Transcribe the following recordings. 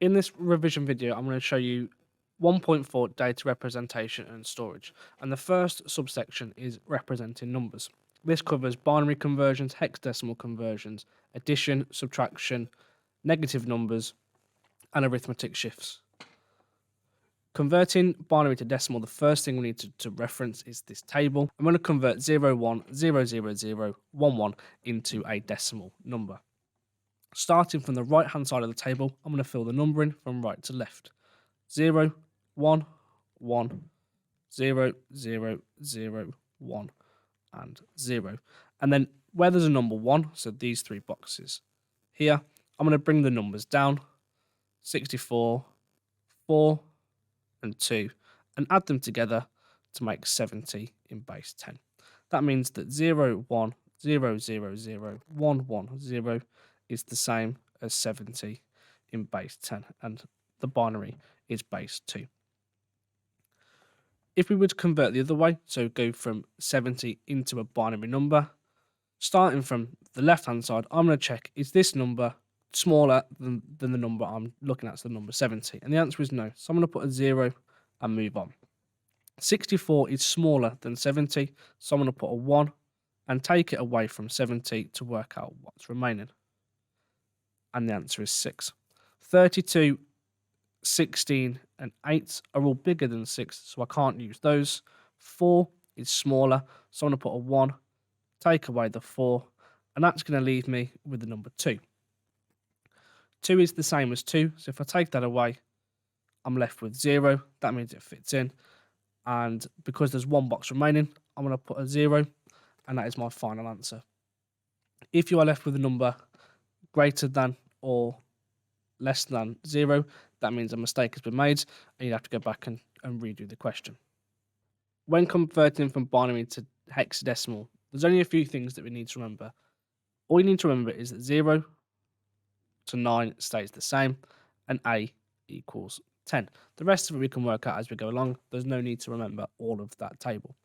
In this revision video, I'm going to show you 1.4 data representation and storage. And the first subsection is representing numbers. This covers binary conversions, hexadecimal conversions, addition, subtraction, negative numbers, and arithmetic shifts. Converting binary to decimal, the first thing we need to reference is this table. I'm going to convert 0, 1, 0, 0, 0, 1, 1 into a decimal number. Starting from the right hand side of the table, I'm going to fill the numbering from right to left. 0, 1, 1, 0, 0, 0, 1, and 0. And then where there's a number 1, so these three boxes here, I'm going to bring the numbers down, 64, 4, and 2, and add them together to make 70 in base 10. That means that 0, 1, 0, 0, 0, 1, 1, 0 is the same as 70 in base 10, and the binary is base 2. If we were to convert the other way, so go from 70 into a binary number, starting from the left-hand side, I'm going to check, is this number smaller than the number I'm looking at, so the number 70? And the answer is no. So I'm going to put a 0 and move on. 64 is smaller than 70, so I'm going to put a 1 and take it away from 70 to work out what's remaining. And the answer is 6. 32, 16, and 8 are all bigger than 6, so I can't use those. 4 is smaller, so I'm going to put a 1, take away the 4, and that's going to leave me with the number 2. 2 is the same as 2, so if I take that away, I'm left with 0. That means it fits in. And because there's one box remaining, I'm going to put a 0, and that is my final answer. If you are left with a number greater than or less than 0, that means a mistake has been made, and you have to go back and redo the question. When converting from binary to hexadecimal, there's only a few things that we need to remember. All you need to remember is that 0 to 9 stays the same, and A equals 10. The rest of it we can work out as we go along. There's no need to remember all of that table.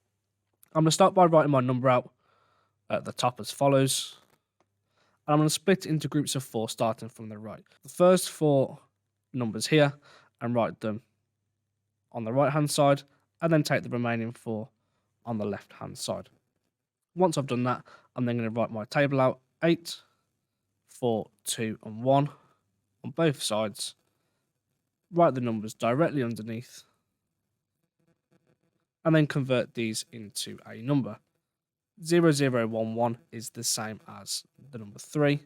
I'm going to start by writing my number out at the top as follows. And I'm going to split it into groups of 4 starting from the right. The first 4 numbers here and write them on the right hand side, and then take the remaining 4 on the left hand side. Once I've done that, I'm then going to write my table out: 8, 4, 2, and 1 on both sides. Write the numbers directly underneath, and then convert these into a number. 0, 0, 1, 1 is the same as the number 3,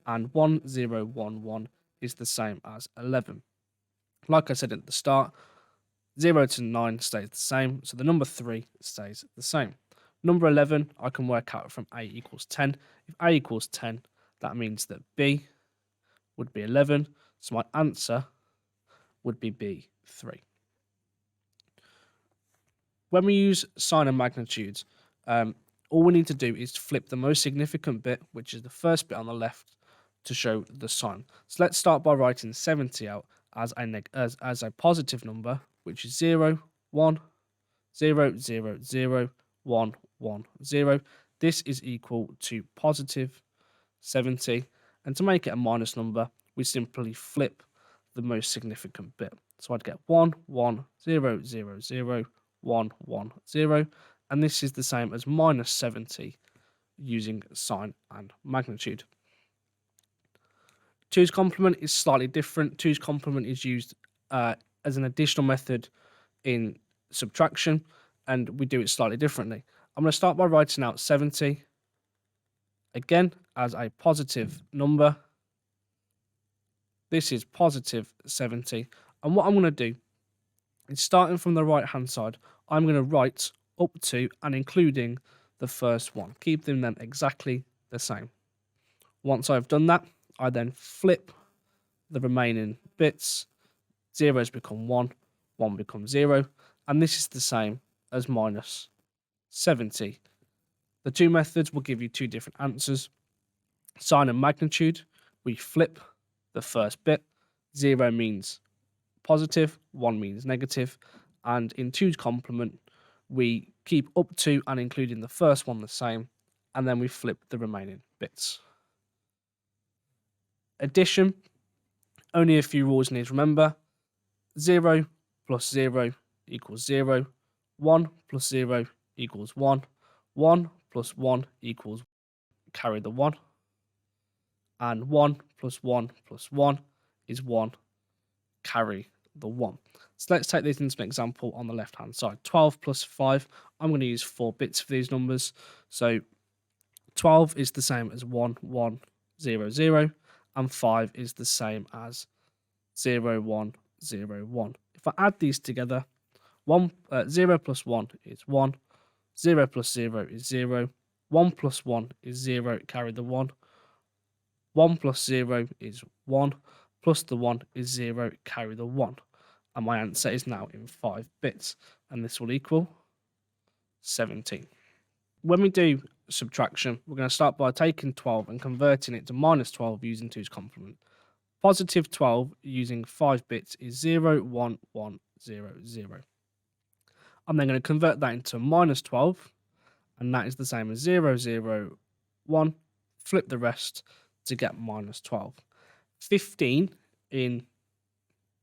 and 1, 0, 1, 1 is the same as 11. Like I said at the start, 0 to 9 stays the same, so the number 3 stays the same. Number 11, I can work out from A equals 10. If A equals 10, that means that B would be 11, so my answer would be B3. When we use sign and magnitudes, all we need to do is flip the most significant bit, which is the first bit on the left, to show the sign. So let's start by writing 70 out as a positive number, which is 0, 1, 0, 0, 0, 1, 1, 0. This is equal to positive 70. And to make it a minus number, we simply flip the most significant bit. So I'd get 1, 1, 0, 0, 0, 1, 1, 0. And this is the same as minus 70 using sign and magnitude. 2's complement is slightly different. 2's complement is used as an additional method in subtraction, and we do it slightly differently. I'm going to start by writing out 70 again as a positive number. This is positive 70. And what I'm going to do is, starting from the right hand side, I'm going to write up to and including the first one, keeping them exactly the same. Once I've done that, I then flip the remaining bits. 0's become 1, 1 becomes 0, and this is the same as minus 70. The two methods will give you two different answers. Sign and magnitude, we flip the first bit. 0 means positive, 1 means negative, and in 2's complement, we keep up to and including the first one the same, and then we flip the remaining bits. Addition, Only a few rules you need to remember. 0 plus 0 equals 0. 1 plus 0 equals 1. 1 plus 1 equals carry the 1. And 1 plus 1 plus 1 is 1, carry the 1. So let's take this into an example on the left-hand side. 12 plus 5, I'm going to use 4 bits for these numbers. So 12 is the same as 1, 1, 0, 0, and 5 is the same as 0, 1, 0, 1. If I add these together, 0 plus 1 is 1, 0 plus 0 is 0, 1 plus 1 is 0, carry the 1, 1 plus 0 is 1, plus the 1 is 0, carry the 1. And my answer is now in 5 bits, and this will equal 17. When we do subtraction, we're going to start by taking 12 and converting it to minus 12 using 2's complement. Positive 12 using 5 bits is 0, 1, 1, 0, 0. I'm then going to convert that into minus 12, and that is the same as 0, 0, 1. Flip the rest to get minus 12. 15 in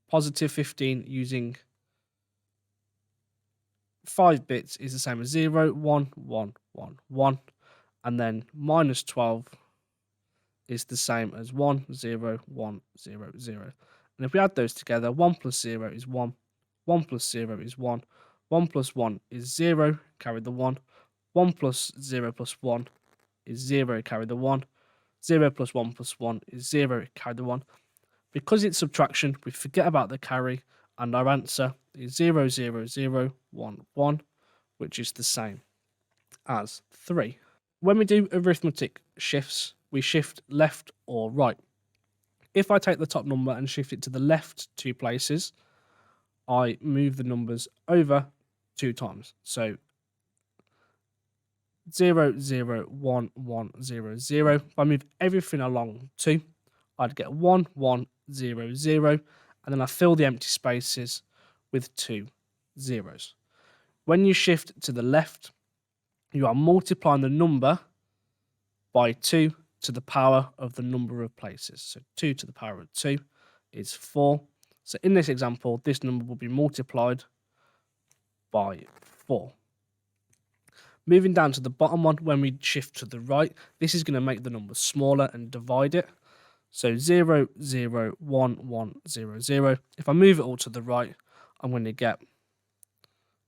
positive 15 using 5 bits is the same as 0, 1, 1, 1, 1. And then minus 12 is the same as 1, 0, 1, 0, 0. And if we add those together, 1 plus 0 is 1, 1 plus 0 is 1, 1 plus 1 is 0, carry the 1, 1 plus 0 plus 1 is 0, carry the 1, 0 plus 1 plus 1 is 0, carry the 1. Because it's subtraction, we forget about the carry, and our answer is 0, 0, 0, 1, 1, which is the same as 3. When we do arithmetic shifts, we shift left or right. If I take the top number and shift it to the left 2 places, I move the numbers over 2 times. So 0, 0, 1, 1, 0, 0. If I move everything along 2, I'd get 1, 1, 0, 0, and then I fill the empty spaces with 2 zeros. When you shift to the left, you are multiplying the number by 2 to the power of the number of places. So 2 to the power of 2 is 4. So in this example, this number will be multiplied by 4. Moving down to the bottom one, when we shift to the right, this is going to make the number smaller and divide it. So 0, 0, 1, 1, 0, 0. If I move it all to the right, I'm going to get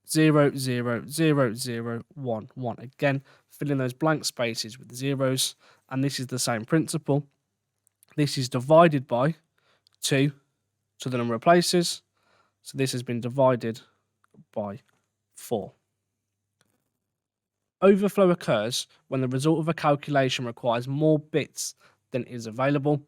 0, 0, 0, 0, 1, 1. Again, filling those blank spaces with zeros. And this is the same principle. This is divided by 2 to the number of places. So this has been divided by 4. Overflow occurs when the result of a calculation requires more bits than is available.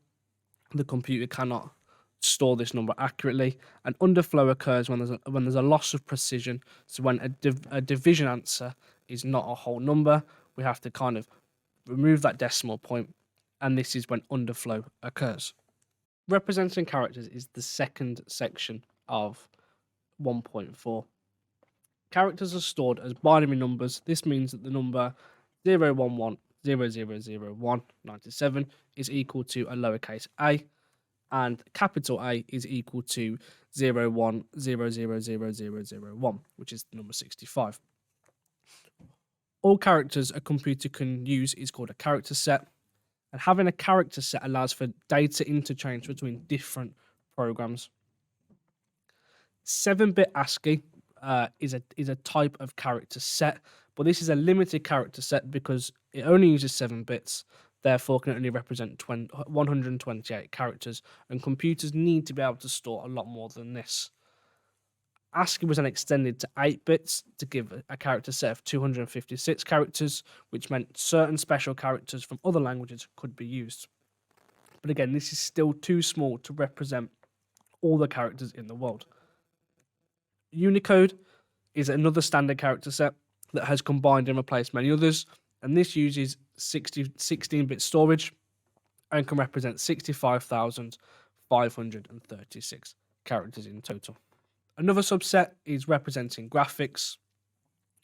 The computer cannot store this number accurately, and underflow occurs when there's a loss of precision. So when a division answer is not a whole number, we have to kind of remove that decimal point, and this is when underflow occurs. Representing characters is the second section of 1.4. Characters are stored as binary numbers. This means that the number 011 0001 97 is equal to a lowercase a, and capital A is equal to 01 000001, which is the number 65. All characters a computer can use is called a character set, and having a character set allows for data interchange between different programs. 7-bit ASCII is a type of character set, but this is a limited character set because it only uses 7 bits, therefore can only represent 128 characters, and computers need to be able to store a lot more than this. ASCII was then extended to 8 bits to give a character set of 256 characters, which meant certain special characters from other languages could be used. But again, this is still too small to represent all the characters in the world. Unicode is another standard character set that has combined and replaced many others, and this uses 16-bit storage and can represent 65,536 characters in total. Another subset is representing graphics.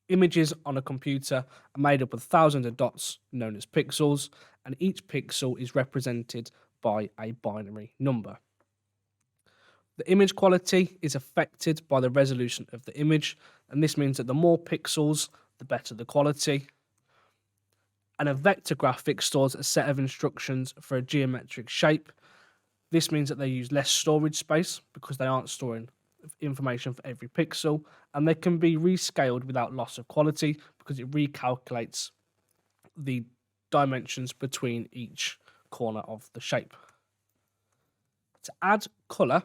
Images on a computer are made up of thousands of dots known as pixels, and each pixel is represented by a binary number. The image quality is affected by the resolution of the image, and this means that the more pixels, the better the quality. And a vector graphic stores a set of instructions for a geometric shape. This means that they use less storage space because they aren't storing information for every pixel, and they can be rescaled without loss of quality because it recalculates the dimensions between each corner of the shape. To add colour,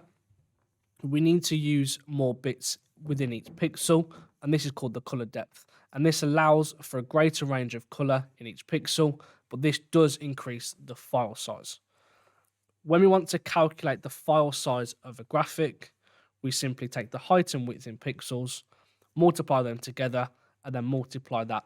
we need to use more bits within each pixel, and this is called the colour depth. And this allows for a greater range of colour in each pixel, but this does increase the file size. When we want to calculate the file size of a graphic, we simply take the height and width in pixels, multiply them together, and then multiply that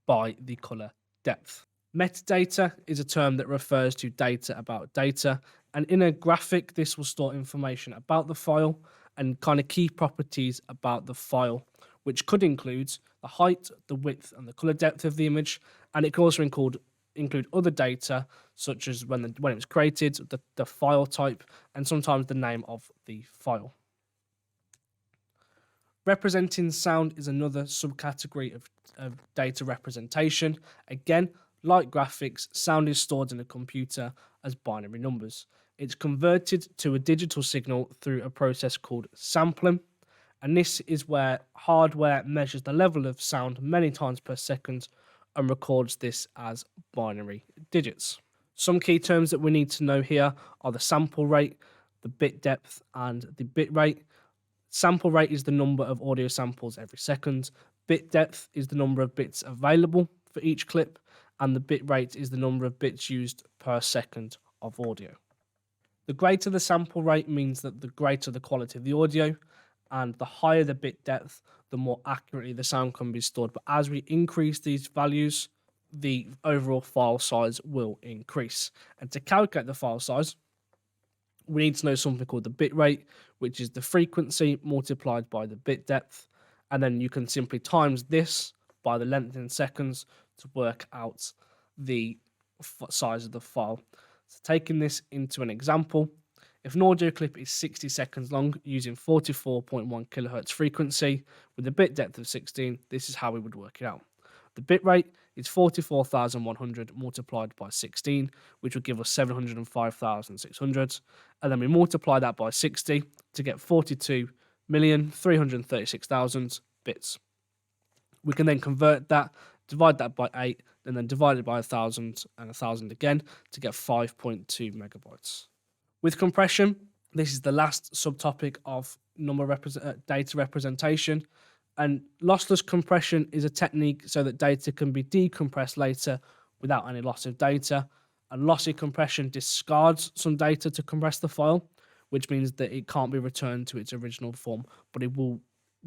by the colour depth. Metadata is a term that refers to data about data, and in a graphic, this will store information about the file and kind of key properties about the file, which could include the height, the width, and the color depth of the image, and it can also include other data such as when it was created, the file type, and sometimes the name of the file. Representing sound is another subcategory of data representation. Again, like graphics, sound is stored in a computer as binary numbers. It's converted to a digital signal through a process called sampling, and this is where hardware measures the level of sound many times per second and records this as binary digits. Some key terms that we need to know here are the sample rate, the bit depth, and the bit rate. Sample rate is the number of audio samples every second. Bit depth is the number of bits available for each clip, and the bit rate is the number of bits used per second of audio. The greater the sample rate means that the greater the quality of the audio, and the higher the bit depth, the more accurately the sound can be stored. But as we increase these values, the overall file size will increase. And to calculate the file size, we need to know something called the bit rate, which is the frequency multiplied by the bit depth. And then you can simply times this by the length in seconds to work out the size of the file. So taking this into an example, if an audio clip is 60 seconds long using 44.1 kilohertz frequency with a bit depth of 16, this is how we would work it out. The bit rate is 44,100 multiplied by 16, which would give us 705,600. And then we multiply that by 60 to get 42,336,000 bits. We can then convert that, divide that by 8, and then divide it by 1,000 and 1,000 again to get 5.2 megabytes. With compression, this is the last subtopic of data representation. And lossless compression is a technique so that data can be decompressed later without any loss of data. And lossy compression discards some data to compress the file, which means that it can't be returned to its original form, but it will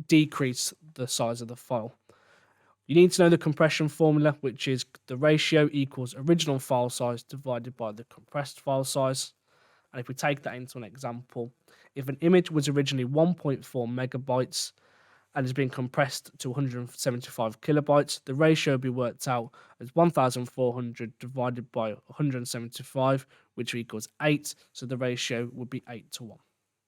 decrease the size of the file. You need to know the compression formula, which is the ratio equals original file size divided by the compressed file size. And if we take that into an example, if an image was originally 1.4 megabytes and has been compressed to 175 kilobytes, the ratio will be worked out as 1,400 divided by 175, which equals 8. So the ratio would be 8:1.